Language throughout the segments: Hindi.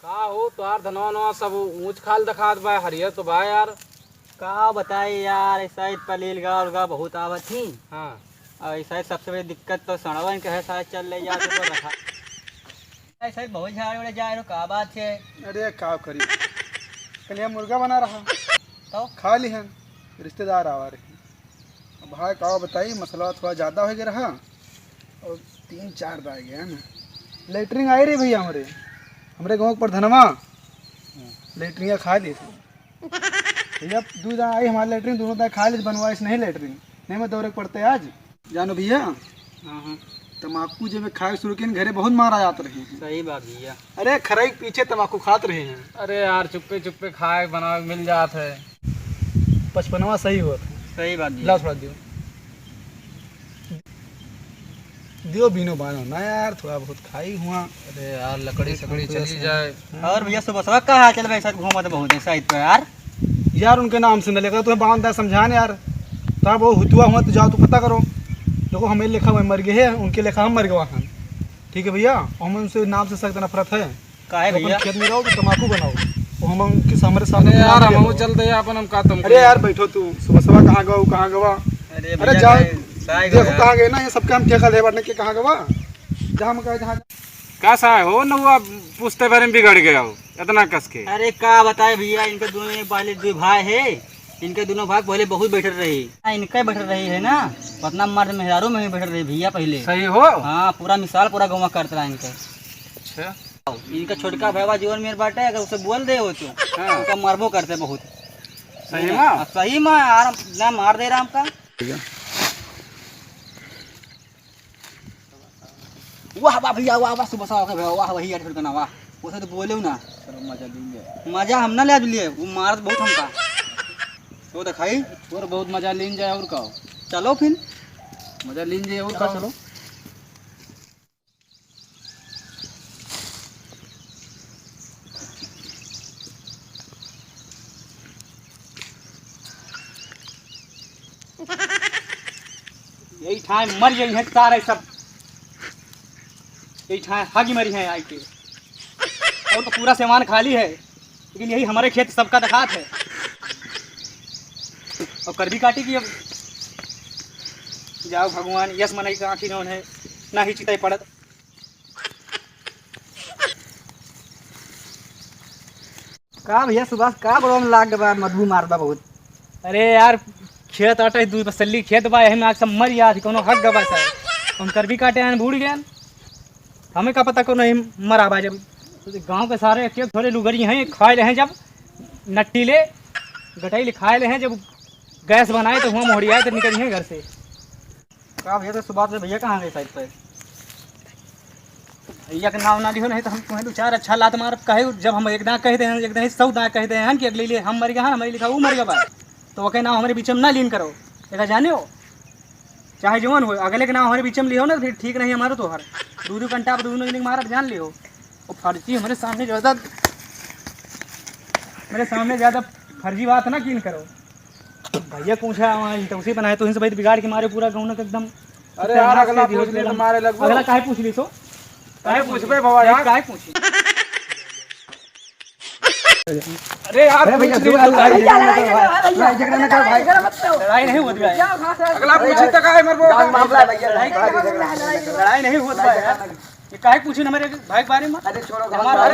का हो तोहार धनवा नवा सब ऊंच खाल दिखात बा हरियर तो बा यार। का बताई यार, ऐसा ही पलीलगा उलगा बहुत आवत थी। हाँ और ऐसा ही सबसे बड़ी दिक्कत तो सड़वन के है, शायद चल ले जा तो रखा ऐसा ही बहुत झाड़ उड़े जा रहे, का बात है। अरे का करी कल यहाँ मुर्गा बना रहा तो खा ली हैं रिश्तेदार आवा रहे। अब भाई का बताई मसला थोड़ा ज़्यादा हो गया रहा और 3-4 बार गया ना लेटरिन आई रही भैया हमारे गाँव पर धनवा लेटरिन खा ली थी भैया। दूध आई हमारे लेटरिन दोनों दाएँ खा ली बनवाइश नहीं लेटरिन नहीं मैं दौरे पड़ते आज जानो भैया। हाँ तम्बाकू जब खाए शुरू किए घरे बहुत मारा जाते रहे हैं। सही बात भैया। अरे खराई पीछे तम्बाकू खाते रहे हैं। अरे यार चुप्पे चुप्पे खाए बना मिल जात है। बचपनवा सही हुआ था। सही बात ला भैया। थोड़ा दियो दियो बीनो बानो ना यार थोड़ा बहुत खाई हुआ। अरे यार लकड़ी सकड़ी चली जाए। और भैया सुबह सुबह कहा चल भाई साथ घूमा तो बहुत है साइड पे यार। यार उनके नाम से न लेकर तुम्हें बांध समझाने यार तो वो हुआ हुआ तो जाओ तो पता करो। देखो हमें लिखा हुआ मर गए हैं उनके लिखा हम मर गए वहाँ। ठीक है भैया हमें उनसे नाम से सख्त नफरत है। का है तो भैया? अपन खेत में रहो तो तम्बाकू बनाओ तो हम उनके हमारे सामने अरे यार नाम हम लिखो। चलते हैं अपन हम का तुम। अरे यार बैठो तू सुबह सुबह कहाँ गवा कहाँ गवा। अरे अरे जाओ साइड देखो कहाँ गए ना ये सबके हम ठेका ले बढ़ने के कहाँ गवा जहाँ हम कहे जहाँ कैसा है हो न हुआ पूछते बारे में बिगड़ गया हो इतना कस के। अरे का बताए भैया, इनके दोनों पहले दो भाई है। इनके दोनों भाई पहले बहुत बैठे रही। इनके बैठे रही है ना पतना मर्द मेहरारों में ही बैठे रही भैया पहले। सही हो। हाँ पूरा मिसाल पूरा गौवा करता रहा इनके। अच्छा इनका छोटका भैया जीवन में बाटे, अगर उसे बोल दे हो तो हाँ। उनका मरबो करते बहुत। सही में सही में यार ना मार दे रहा हमका। वाह वाह भैया वाह वाह सुबह सुबह भैया वाह वही यार ना वाह उसे तो बोले ना मजा लेंगे। मजा हम ना ले लिए वो मारत बहुत हमका। तो दिखाई और बहुत मजा लीन जाए और का चलो फिर। मजा लीन जाए और का चलो। यही ठाए मर गई है सारे सब। यही ठाए हागी मरी है आई के और तो पूरा सामान खाली है, लेकिन यही हमारे खेत सबका दखात है। और कर भी काटी की अब जाओ भगवान यस मनाई का आखिर नौन है ना ही चिताई पड़त। का भैया सुबह का बड़ो में लाग बा मधु मारदा बहुत। अरे यार खेत अटे दूध बसली खेत बा एही में आग सब मर याद कोनो हक गबा सर हम कर भी काटे हैं बूढ़ गए। हमें का पता को नहीं मरा बा। जब गांव के सारे खेत थोड़े लुगरी हैं खाए रहे हैं, जब नट्टी ले गटाई ले खाए ले हैं, जब गैस बनाए तो वहाँ मोहरियाए तो निकली हैं घर से। का भैया तो सुबह से भैया कहाँ गए साइड पर? भैया के नाम ना लिहो नहीं तो हम तुम्हें दो चार अच्छा लात मार कहे। जब हम एक दाँ कहते हैं एक दाँ सौ दाँ कहते हैं कि अगले लिए हम मर गए हैं हमारे लिखा वो मर गया बा तो वह नाम हमारे बीच में ना लीन करो। ऐसा जाने हो चाहे जवान हो अगले के नाम हमारे बीच में लियो ना फिर ठीक नहीं हमारे तो हर दो घंटा पर दोनों दिन मारा जान लियो। और फर्जी हमारे सामने ज़्यादा मेरे सामने ज़्यादा फर्जी बात ना कीन करो। भैया पूछा वहाँ तो उसी बनाए तो इनसे भाई बिगाड़ के मारे पूरा गाँव का एकदम। अरे यार अगला पूछ ले तो मारे लगो। अगला काहे पूछ ली तो काहे पूछबे बाबा यार काहे पूछी। अरे यार भैया लड़ाई नहीं होती है। अगला पूछी तो काहे मरबो। लड़ाई नहीं होती है यार। ये काहे पूछी ना मेरे भाई के बारे में। अरे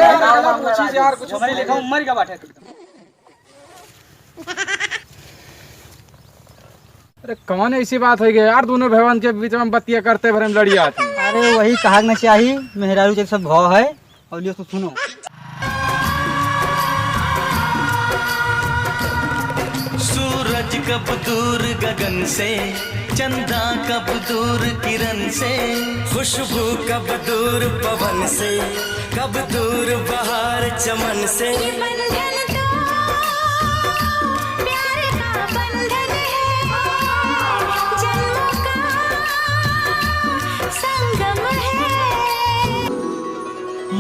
यार अगला पूछी यार कुछ हमारे लेखा उम्र का बात है। अरे कौन ऐसी बात हो गई यार दोनों भवन के बीच में बत्तियां करते भरे में लड़ी आती। अरे वही कहा ना चाहिए मेहरारू के सब भाव है। और लियो तो सुनो सूरज कब दूर गगन से, चंदा कब दूर किरण से, खुशबू कब दूर पवन से, कब दूर बहार चमन से।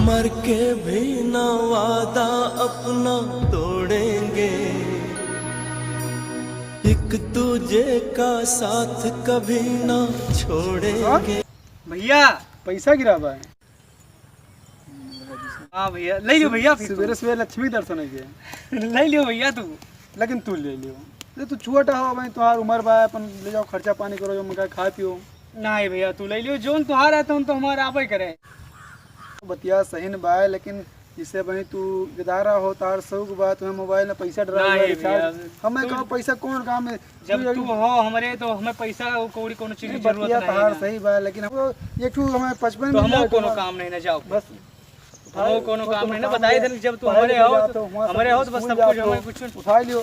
मर के भी ना वादा अपना तोड़ेंगे, एक दूजे का साथ कभी ना छोड़ेंगे। भैया पैसा गिरा बा हाँ भैया ले लियो भैया फिर सवेरे सवेरे लक्ष्मी दर्शन है के ले लियो भैया तू। लेकिन तू ले लियो, ये तू छोटा हो भाई, तुम्हार उम्र बा, अपन ले जाओ खर्चा पानी करो, जो मका खा पियो। नहीं भैया तू ले लियो, जोन तुहार है तो हमारा आप ही करे। बतिया सही न बा, लेकिन जिससे भाई तू गिदारा हो, तार शौक बा, तुम्हें मोबाइल में पैसा डरा नहीं भैया, हमें कहो पैसा कौन काम है, जब तू हो हमारे तो हमें पैसा कौड़ी कोनो चीज की जरूरत बतिया तहार नहीं। सही बा, लेकिन हम एक ठू हमें 55 तो मिल हम जाए कोनो काम नहीं ना जाओ, बस हम कोनो काम नहीं ना बताई दे, जब तू हमारे हो तो बस सब कुछ हमें कुछ उठा लियो।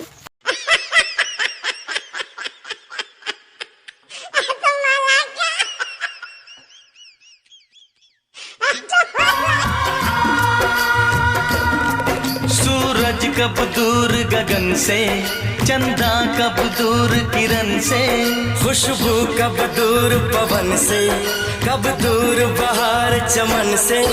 सूरज कब दूर गगन से, चंदा कब दूर किरण से, खुशबू कब दूर पवन से, कब दूर बहार चमन से।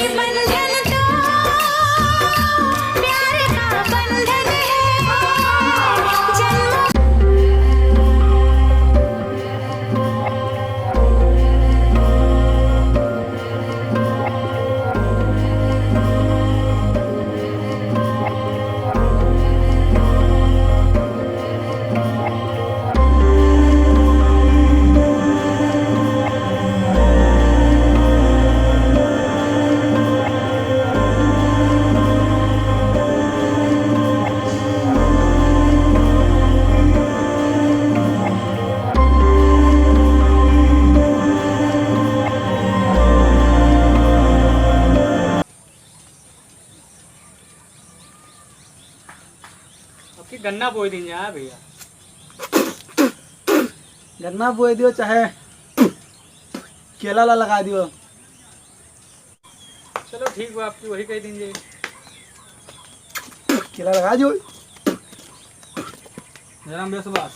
गन्ना बोई दी जा भैया, गन्ना बोए दियो चाहे केला ला लगा दियो। चलो ठीक बा, आपकी वही कह दीजिए। केला लगा दियो। जयराम भैया सुभाष।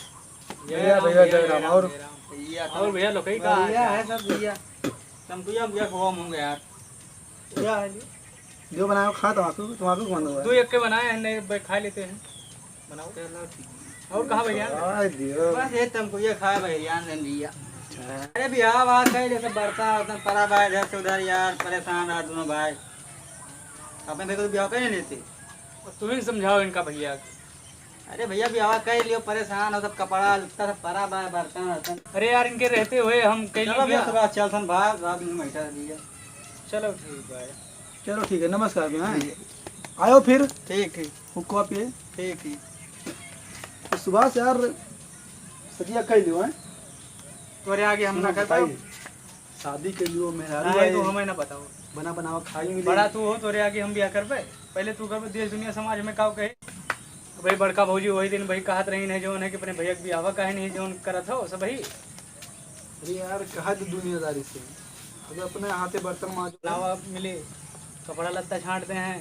भैया भैया जयराम। और भैया लोग कहीं कहा है सब भैया, तमकुया भैया खोम होंगे यार। जो बनाओ खा, तुम्हारे को बंद हुआ दो एक के बनाए हैं, नहीं खा लेते हैं, बनाओ। और कहाँ भैया? बस ये तुमको ये खाए भैया ने लिया। अरे भैया बात है, जैसे बरसा उतना परा भाई इधर से उधर यार परेशान रहा दोनों भाई। अपने भाई को तो ब्याह कहीं लेते। तुम ही समझाओ इनका भैया। अरे भैया ब्याह कह लियो, परेशान हो, सब कपड़ा लत्ता सब परा भाई बर्तन। अरे यार इनके रहते हुए हम कहीं चलो भैया सुबह चल सन भाग रात में बैठा दिया। चलो ठीक है। चलो ठीक है, नमस्कार भैया। आयो फिर। ठीक ठीक हुक्का पिए। ठीक ठीक। तो सुबह से यार सजिया कह लियो है, तोरे आगे हम ना कर पाई। शादी के लियो मेहरारू नहीं आए, तो हमें ना बताओ। बना बनाओ खाई मिले। बड़ा तू हो, तोरे आगे हम ब्याह करबे। पहले तू कर, देश दुनिया समाज में का कहे भाई बड़का भौजी वही दिन भाई कहत रही नहीं, जो है कि अपने भैया के ब्याह काहे नहीं जो करत हो सब भाई। अरे यार कहा तो दुनियादारी से, अगर अपने हाथे बर्तन मांजो। लावा मिले, कपड़ा लत्ता छांटते हैं,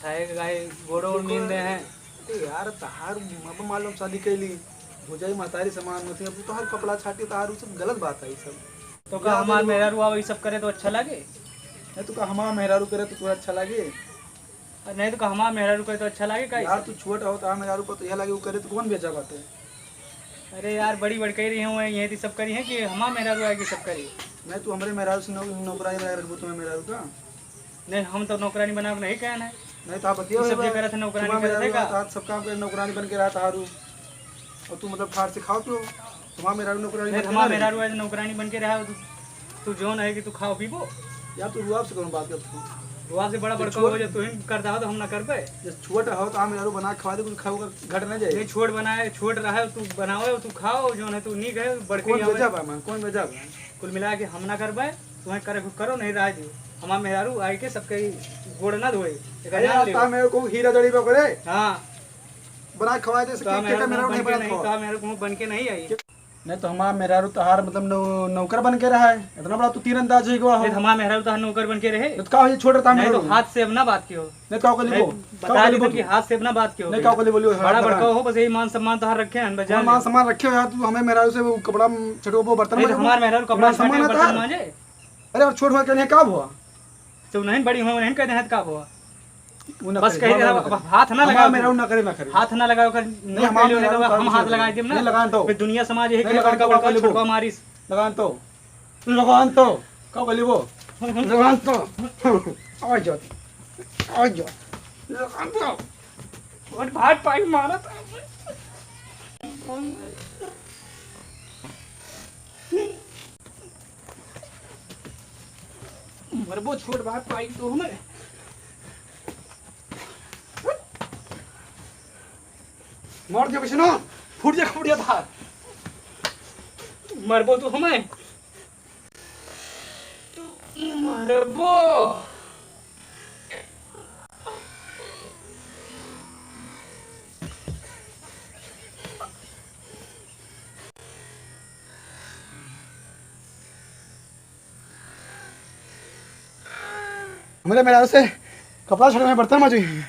खाए गाय गोड़ो नींदते हैं। अरे यार तहार अब मालूम शादी कैली भुजाई महतारी समान होती है, अब तोहार कपड़ा छाटी तहार सब गलत बात है। ये सब तो का हमार मेहरारू वही सब करे तो अच्छा लगे? नहीं तो का हमारा मेहरारू करे तो तुझे अच्छा लगे? और नहीं तो का हमार मेहरारू करे तो अच्छा लगे का? यार तू छोटा हो तो मेहरारू को तो यह लगे वो करे तो कौन बेचा बात है। अरे यार बड़ी बड़ी कह रही हूँ यही सब करी है कि हमार मेहरारू आएगी सब करी। नहीं तू हमारे मेहरारू से नौकरानी बना रखबो तुम्हें मेहरारू का। नहीं हम तो नौकरानी बना के नहीं कहना है। नहीं तो आप बतियो सब जे करत है नौकरानी करत है का? सब काम करे नौकरानी बन के रहा तारू, और तू मतलब ठाट से खाओ पियो। तुम्हारा मेहरारू नौकरानी नहीं हमार मेहरारू है नौकरानी बन के रहा। तू जो है कि तू खाओ पीबो। यार तू रुआब से कौन बात करता वहाँ से बड़ा बड़का हो जाए तू ही करता हो तो हम ना कर पाए। जब छोटा हो तो आप मेहरारू बना के खवा दे, कुछ खाओ घट ना जाए। ये छोट बनाए छोट रहा है तू बनाओ तू खाओ, जो है तू नहीं गए बड़के कौन बेचा बा मैं, कौन बेचा बा? कुल मिला के हम ना कर पाए, तुम्हें करे करो नहीं रहा दियो। हमार मेहरारू आए के सबके गोड़ ना धोए। अरे यार ता मेरे को हीरा जड़ी पे करे हाँ बना के खवा दे, तो के मेहरारू नहीं बना खवा। तो मेरे को बन के नहीं आई। नहीं तो हमारा मेहरारू तहार मतलब नौकर बन के रहा है, इतना बड़ा तू तीरंदाज है गवा हो। नहीं हमार मेहरारू तो नौकर बन के रहे। नहीं तो का ये छोड़ रहा नहीं तो मेहरारू। हाथ से अब ना बात कियो। नहीं का को लिबो, बता दी कि हाथ से अब ना बात कियो। नहीं का को लिबो बड़ा बड़का हो बस यही मान सम्मान तो रखे हैं बजा। मान सामान रखे हो यार, तू हमें मेहरारू से वो कपड़ा छटो बर्तन नहीं में तो हमार मेहरारू कपड़ा सामान छाटे आता बर्तन है। मांजे। अरे और छोट भाई के लिए का हुआ तो नहीं बड़ी हो नहीं कहते हैं का हुआ। वो ना बस करे, कही हमारा हाथ ना हमारा लगाओ। मेहरारू ना करे ना करे। हाथ ना लगाओ कर नहीं, हमारा मेहरारू हम का हाथ भी लगाए देम नहीं ना। लगान तो। फिर दुनिया समाज यही नहीं के लगान बड़का तो, बड़का लिबो। छोटका मारिस। लगान तो का को लिबो लगान तो आवाज जाती आ जा और भाट पाई मारा था मरबो छोट भाट पाई तो हमें मार दिया विष्णु फूट जा था मरबो तो हमें मरबो मेरे मेरा से कपड़ा छोड़ में बर्तन मजूई